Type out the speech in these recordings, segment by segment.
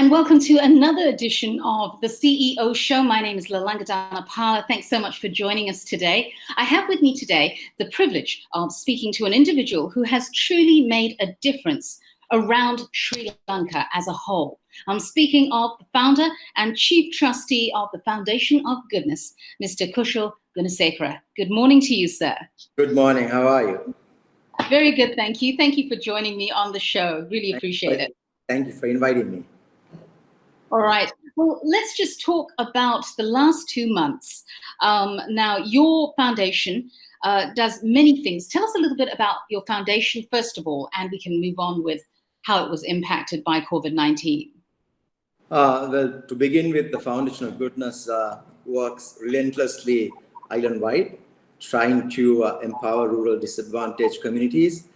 and welcome to another edition of the CEO Show. My name is Lanka. Thanks so much for joining us today. I have with me today the privilege of speaking to an individual who has truly made a difference around Sri Lanka as a whole. I'm speaking of the founder and chief trustee of the Foundation of Goodness, Mr. Kushil Gunasekera. Good morning to you, sir. Good morning. How are you? Very good, thank you. Thank you for joining me on the show. Really appreciate it. Thank you for inviting me. All right. Well, let's just talk about the last 2 months. Now, your foundation does many things. Tell us a little bit about your foundation, first of all, and we can move on with how it was impacted by COVID-19. Well, to begin with, the Foundation of Goodness works relentlessly island-wide, trying to empower rural disadvantaged communities,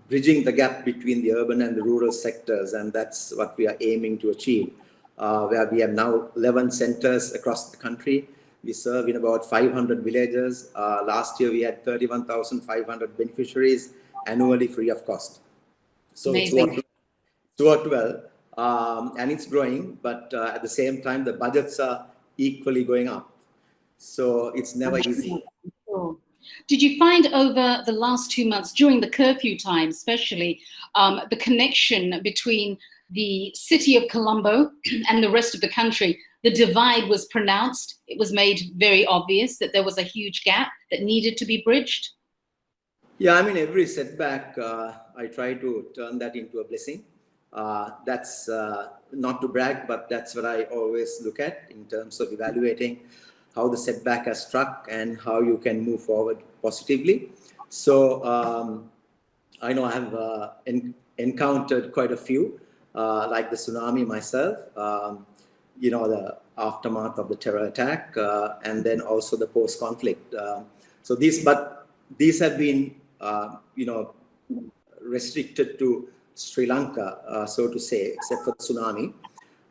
bridging the gap between the urban and the rural sectors, and that's what we are aiming to achieve. Where we have now 11 centers across the country. We serve in about 500 villages. Last year we had 31,500 beneficiaries annually free of cost. So it's worked well, and it's growing, but at the same time the budgets are equally going up. So it's never easy. Did you find over the last 2 months, during the curfew time especially, the connection between the city of Colombo and the rest of the country, the divide was pronounced? It was made very obvious that there was a huge gap that needed to be bridged? Yeah, I mean, every setback, I try to turn that into a blessing. That's not to brag, but that's what I always look at in terms of evaluating how the setback has struck and how you can move forward positively. So I know I have encountered quite a few, like the tsunami myself, the aftermath of the terror attack, and then also the post-conflict. So these have been, restricted to Sri Lanka, so to say, except for the tsunami.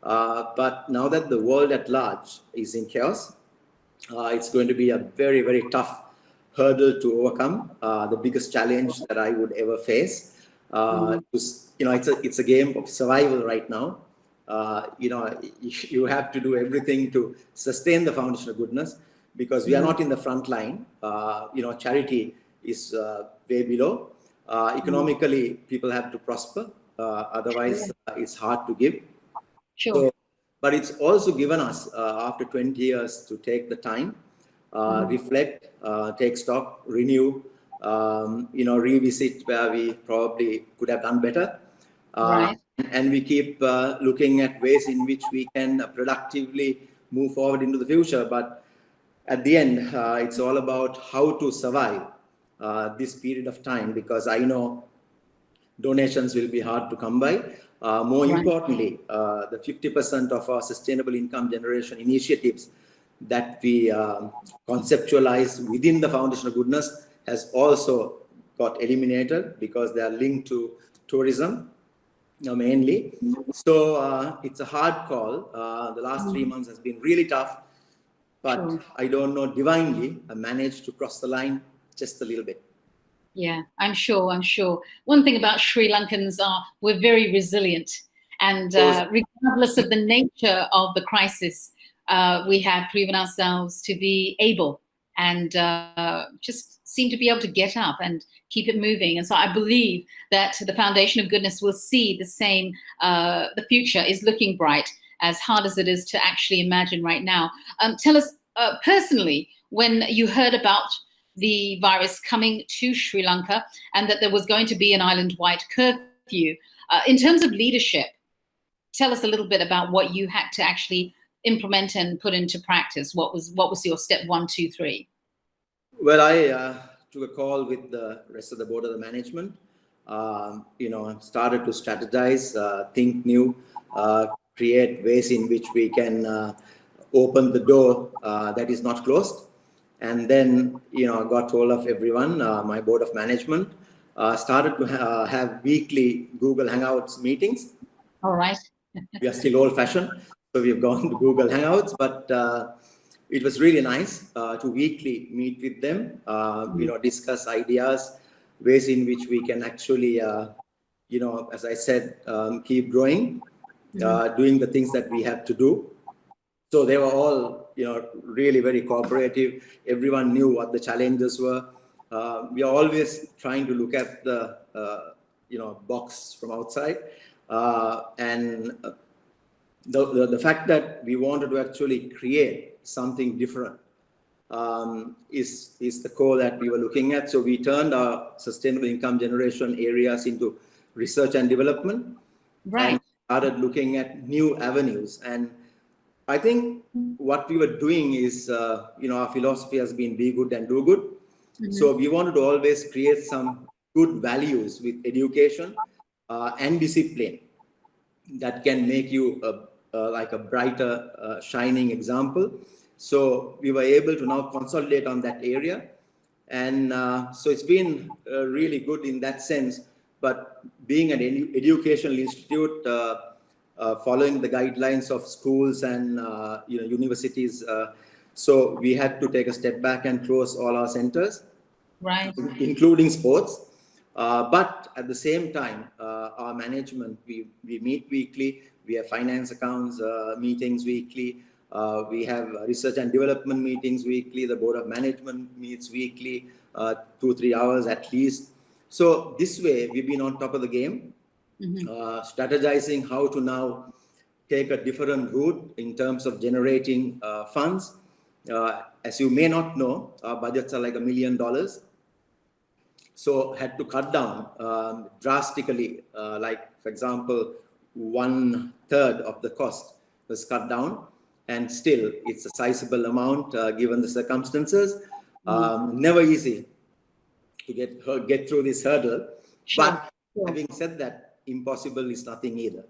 But now that the world at large is in chaos, it's going to be a very, very tough hurdle to overcome. The biggest challenge that I would ever face. It's a game of survival right now. You have to do everything to sustain the Foundation of Goodness, because we are not in the front line. Charity is way below. Economically, people have to prosper. Otherwise, it's hard to give. Sure. So, but it's also given us, after 20 years, to take the time, reflect, take stock, renew, revisit where we probably could have done better. Right. And we keep looking at ways in which we can productively move forward into the future. But at the end, it's all about how to survive this period of time, because I know donations will be hard to come by. More importantly, the 50% of our sustainable income generation initiatives that we conceptualize within the Foundation of Goodness has also got eliminated, because they are linked to tourism mainly. So it's a hard call. The last 3 months has been really tough, but I don't know, divinely I managed to cross the line just a little bit. Yeah, I'm sure. One thing about Sri Lankans we're very resilient, and regardless of the nature of the crisis, we have proven ourselves to be able and just seem to be able to get up and keep it moving. And so I believe that the Foundation of Goodness will see the same. The future is looking bright, as hard as it is to actually imagine right now. Tell us personally, when you heard about the virus coming to Sri Lanka and that there was going to be an island-wide curfew, in terms of leadership, tell us a little bit about what you had to actually implement and put into practice. What was your step 1, 2, 3? Well, I took a call with the rest of the board of the management. Started to strategize, think new, create ways in which we can open the door that is not closed. And then, got hold of everyone, my board of management, started to have weekly Google Hangouts meetings. All right. We are still old-fashioned, so we've gone to Google Hangouts, but it was really nice to weekly meet with them, discuss ideas, ways in which we can actually, as I said, keep growing. doing the things that we have to do. So they were all, really very cooperative. Everyone knew what the challenges were. We are always trying to look at the, box from outside. And the fact that we wanted to actually create something different is the core that we were looking at. So we turned our sustainable income generation areas into research and development, Right. and started looking at new avenues. And I think what we were doing is, our philosophy has been be good and do good. So we wanted to always create some good values with education and discipline that can make you like a brighter, shining example. So we were able to now consolidate on that area. And so it's been really good in that sense. But being an educational institute, following the guidelines of schools and universities, so we had to take a step back and close all our centers, Right. including sports. But at the same time, our management, we meet weekly. We have finance accounts meetings weekly. We have research and development meetings weekly. The board of management meets weekly, 2-3 hours at least. So this way, we've been on top of the game, strategizing how to now take a different route in terms of generating funds. As you may not know, our budgets are like $1 million. So had to cut down drastically, like, for example, 1/3 of the cost was cut down, and still it's a sizable amount given the circumstances. Never easy to get through this hurdle. Sure. But having said that, impossible is nothing either.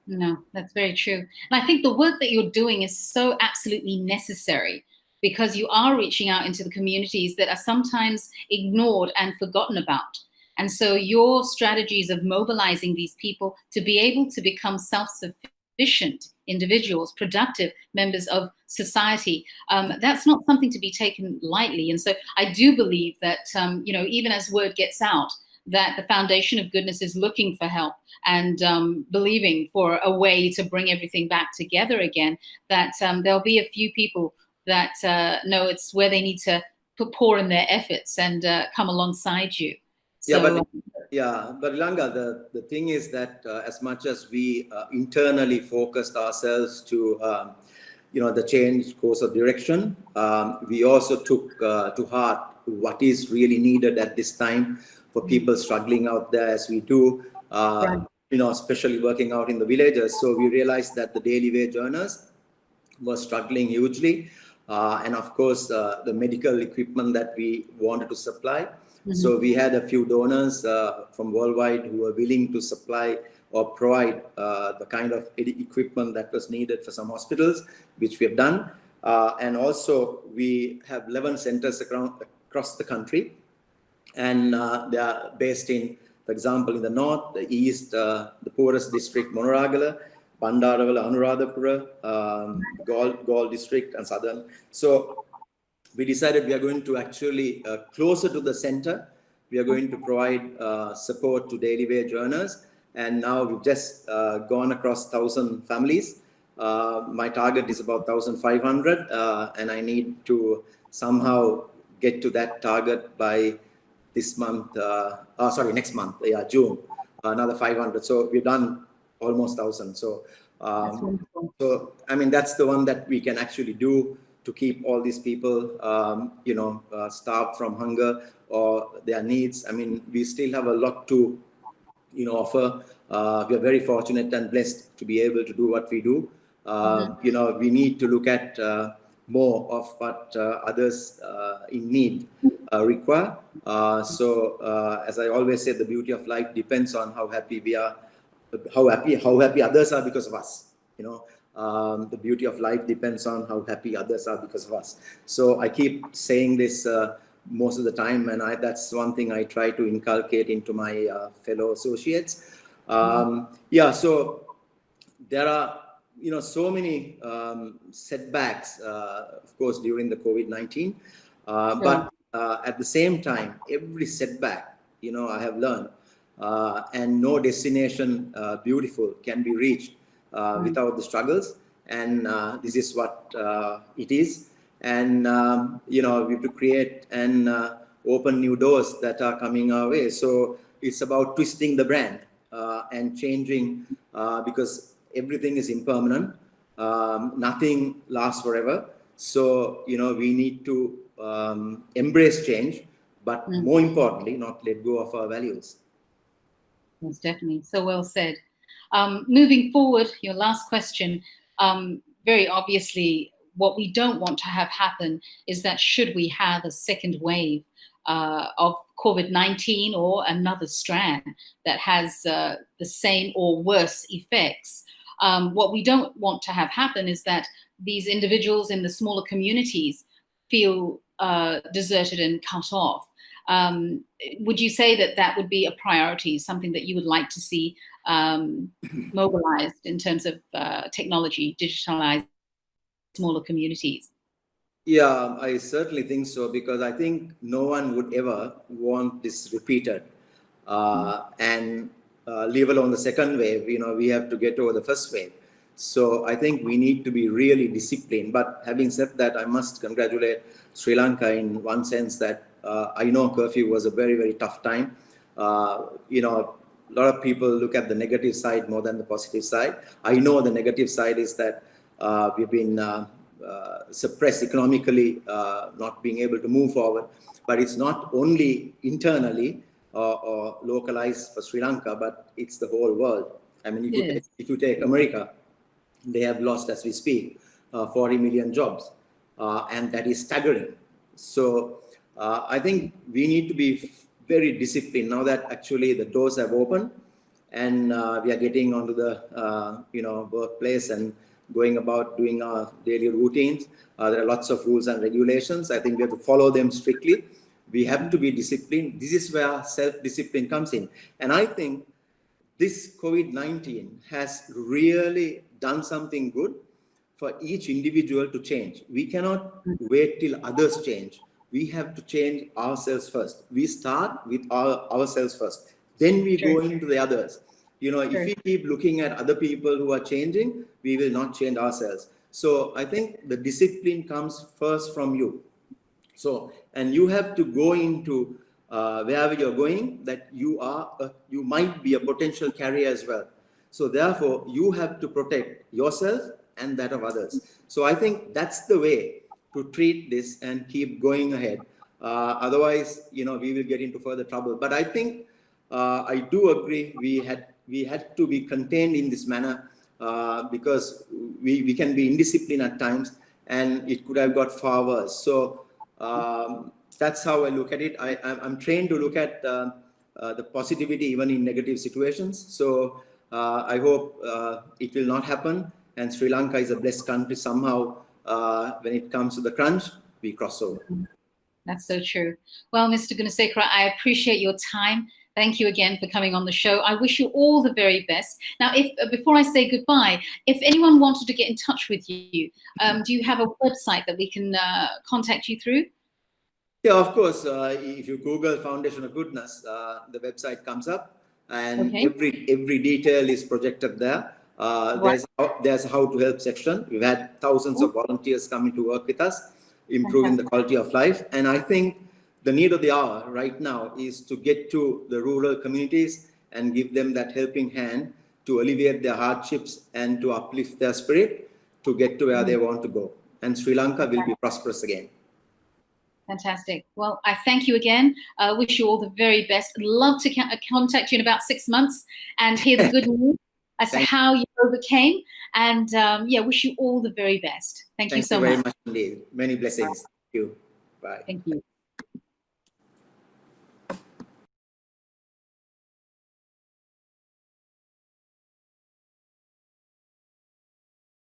No, that's very true. And I think the work that you're doing is so absolutely necessary, because you are reaching out into the communities that are sometimes ignored and forgotten about. And so your strategies of mobilizing these people to be able to become self-sufficient individuals, productive members of society, that's not something to be taken lightly. And so I do believe that, even as word gets out, that the Foundation of Goodness is looking for help and believing for a way to bring everything back together again, that there'll be a few people that know it's where they need to pour in their efforts and come alongside you. So, but Lanka, the thing is that as much as we internally focused ourselves to, the change course of direction, we also took to heart what is really needed at this time for people struggling out there as we do, especially working out in the villages. So we realized that the daily wage earners were struggling hugely. And of course, the medical equipment that we wanted to supply. So we had a few donors from worldwide who were willing to supply or provide the kind of equipment that was needed for some hospitals, which we have done. And also we have 11 centers across the country. And they are based in, for example, in the north, the east, the poorest district, Monoragala, Bandarawala, Anuradhapura, Galle district, and southern. So we decided we are going to actually, closer to the center, we are going to provide support to daily wage earners. And now we've just gone across 1,000 families. My target is about 1,500, and I need to somehow get to that target by this month, next month, June, another 500. So we've done almost 1,000. So, I mean, that's the one that we can actually do to keep all these people, starved from hunger or their needs. I mean, we still have a lot to, offer. We are very fortunate and blessed to be able to do what we do. We need to look at more of what others in need require. As I always say, the beauty of life depends on how happy we are, how happy others are because of us. The beauty of life depends on how happy others are because of us. So I keep saying this most of the time, and that's one thing I try to inculcate into my fellow associates. So there are so many setbacks, of course, during the COVID-19, but at the same time, every setback, I have learned, and no destination beautiful can be reached without the struggles. And this is what it is. And, we have to create and open new doors that are coming our way. So it's about twisting the brand and changing because everything is impermanent. Nothing lasts forever. So, we need to embrace change, but more importantly, not let go of our values. Yes, definitely. So well said. Moving forward, your last question, very obviously, what we don't want to have happen is that should we have a second wave of COVID-19 or another strand that has the same or worse effects, what we don't want to have happen is that these individuals in the smaller communities feel deserted and cut off. Would you say that that would be a priority, something that you would like to see mobilized in terms of technology, digitalized smaller communities? Yeah, I certainly think so, because I think no one would ever want this repeated. And leave alone the second wave, we have to get over the first wave. So I think we need to be really disciplined. But having said that, I must congratulate Sri Lanka in one sense that I know curfew was a very, very tough time. A lot of people look at the negative side more than the positive side. I know the negative side is that we've been suppressed economically, not being able to move forward. But it's not only internally or localized for Sri Lanka, but it's the whole world. I mean, if you take America, they have lost, as we speak, 40 million jobs, and that is staggering. So I think we need to be very disciplined now that actually the doors have opened, and we are getting onto the workplace and going about doing our daily routines. There are lots of rules and regulations. I think we have to follow them strictly. We have to be disciplined. This is where self-discipline comes in. And I think this COVID-19 has really done something good for each individual to change. We cannot wait till others change. We have to change ourselves first. We start with ourselves first. Then we go into the others. If we keep looking at other people who are changing, we will not change ourselves. So I think the discipline comes first from you. So, and you have to go into wherever you're going, that you might be a potential carrier as well. So therefore, you have to protect yourself and that of others. So I think that's the way to treat this and keep going ahead. Otherwise, we will get into further trouble. But I think I do agree we had to be contained in this manner because we can be indisciplined at times, and it could have got far worse. So that's how I look at it. I'm trained to look at the positivity even in negative situations. So I hope it will not happen. And Sri Lanka is a blessed country. Somehow, when it comes to the crunch, we cross over. That's so true. Well, Mr. Gunasekera, I appreciate your time. Thank you again for coming on the show. I wish you all the very best. Now, before I say goodbye, if anyone wanted to get in touch with you, do you have a website that we can contact you through? Yeah, of course. If you Google Foundation of Goodness, the website comes up, and every detail is projected there. There's a how to help section. We've had thousands of volunteers coming to work with us, improving the quality of life. And I think the need of the hour right now is to get to the rural communities and give them that helping hand to alleviate their hardships and to uplift their spirit to get to where they want to go. And Sri Lanka will be prosperous again. Fantastic. Well, I thank you again. Wish you all the very best. I'd love to contact you in about 6 months and hear the good news as to how you overcame. And wish you all the very best. Thank you so much. Thank you very much indeed. Many blessings. Thank you. Bye. Thank you.